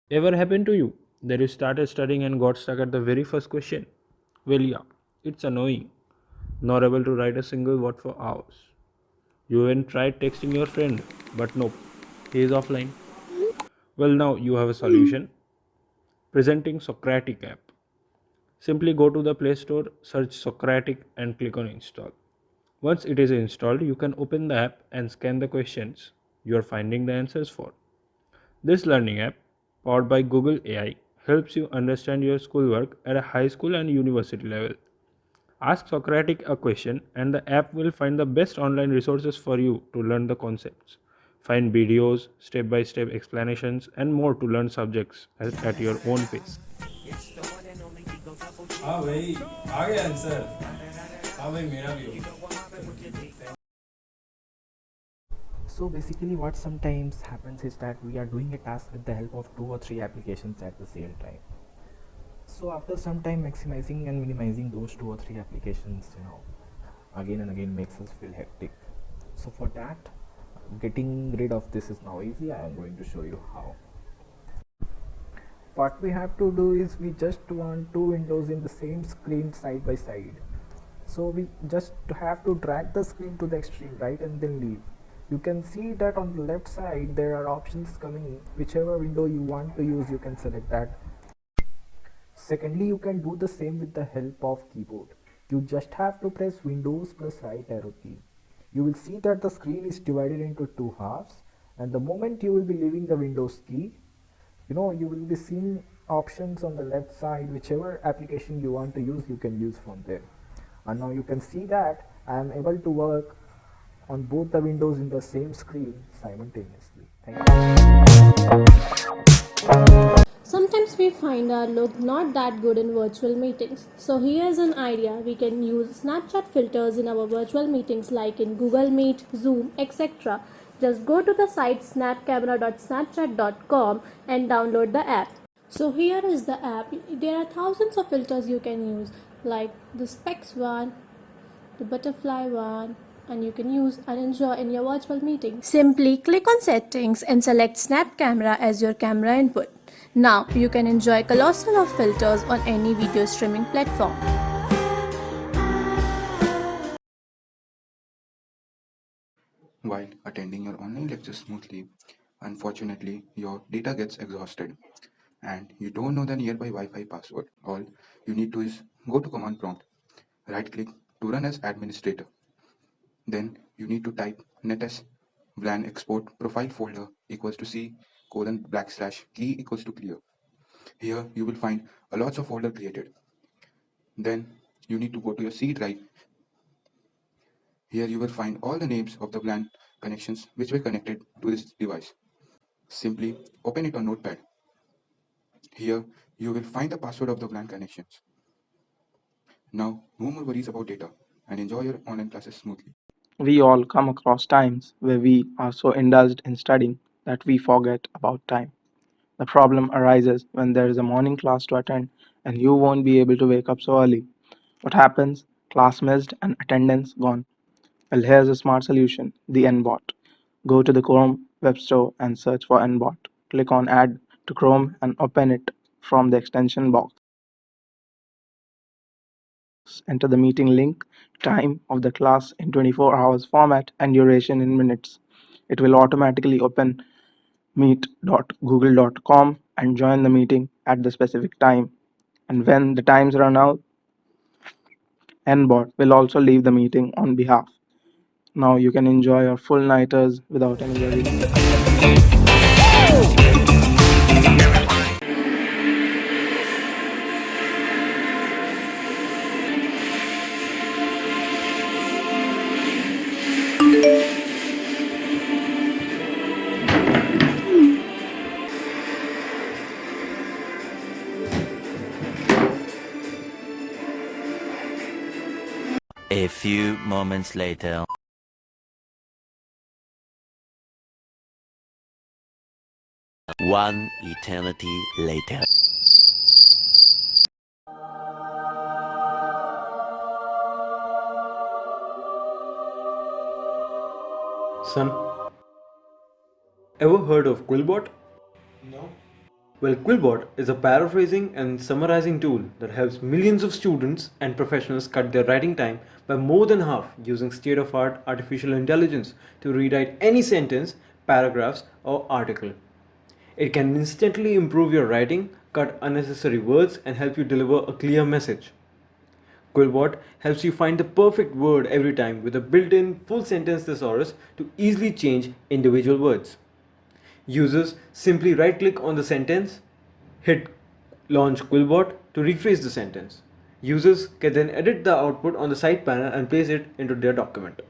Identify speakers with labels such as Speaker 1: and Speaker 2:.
Speaker 1: Ever happened to you that you started studying and got stuck at the very first question? Well, yeah, it's annoying. Not able to write a single word for hours. You even tried texting your friend, but nope, he is offline. Well, now you have a solution. Presenting Socratic app. Simply go to the Play Store, search Socratic, and click on install. Once it is installed, you can open the app and scan the questions you are finding the answers for. This learning app, powered by Google AI, helps you understand your schoolwork at a high school and university level. Ask Socratic a question, and the app will find the best online resources for you to learn the concepts. Find videos, step by step explanations, and more to learn subjects at your own pace.
Speaker 2: हाँ भाई आ गया answer. हाँ भाई मेरा भी हो।
Speaker 3: So basically what sometimes happens is that we are doing a task with the help of two or three applications at the same time. So after some time maximizing and minimizing those two or three applications, again and again makes us feel hectic. So for that, getting rid of this is now easy. I am going to show you how. What we have to do is we just want two windows in the same screen side by side. So we just have to drag the screen to the extreme right and then leave. You can see that on the left side there are options coming. Whichever window you want to use, you can select that. Secondly, you can do the same with the help of keyboard. You just have to press Windows plus right arrow key. You will see that the screen is divided into two halves, and the moment you will be leaving the Windows key, you will be seeing options on the left side. Whichever application you want to use, you can use from there. And now you can see that I am able to work on both the windows in the same screen simultaneously. Thank you.
Speaker 4: Sometimes we find our look not that good in virtual meetings. So here's an idea. We can use Snapchat filters in our virtual meetings like in Google Meet, Zoom, etc. Just go to the site snapcamera.snapchat.com and download the app. So here is the app. There are thousands of filters you can use like the specs one, the butterfly one, and you can use and enjoy in your virtual meeting. Simply click on settings and select Snap Camera as your camera input. Now you can enjoy colossal of filters on any video streaming platform.
Speaker 5: While attending your online lecture smoothly, unfortunately, your data gets exhausted and you don't know the nearby Wi-Fi password. All you need to is go to command prompt, right click to run as administrator. Then you need to type netas VLAN export profile folder equals to C colon backslash key equals to clear. Here you will find a lots of folder created. Then you need to go to your C drive. Here you will find all the names of the VLAN connections which were connected to this device. Simply open it on Notepad. Here you will find the password of the VLAN connections. Now no more worries about data and enjoy your online classes smoothly.
Speaker 6: We all come across times where we are so indulged in studying that we forget about time. The problem arises when there is a morning class to attend and you won't be able to wake up so early. What happens? Class missed and attendance gone. Well, here's a smart solution, the NBot. Go to the Chrome Web Store and search for NBot. Click on Add to Chrome and open it from the extension box. Enter the meeting link, time of the class in 24 hours format, and duration in minutes. It will automatically open meet.google.com and join the meeting at the specific time. And when the times run out, NBot will also leave the meeting on behalf. Now you can enjoy your full nighters without any worries.
Speaker 7: A few moments later. One eternity later.
Speaker 1: Son, ever heard of Quillbot?
Speaker 2: No.
Speaker 8: Well, Quillbot is a paraphrasing and summarizing tool that helps millions of students and professionals cut their writing time by more than half using state of art artificial intelligence to rewrite any sentence, paragraphs, or article. It can instantly improve your writing, cut unnecessary words, and help you deliver a clear message. Quillbot helps you find the perfect word every time with a built in full sentence thesaurus to easily change individual words. Users simply right click on the sentence, hit launch Quillbot to rephrase the sentence. Users can then edit the output on the side panel and paste it into their document.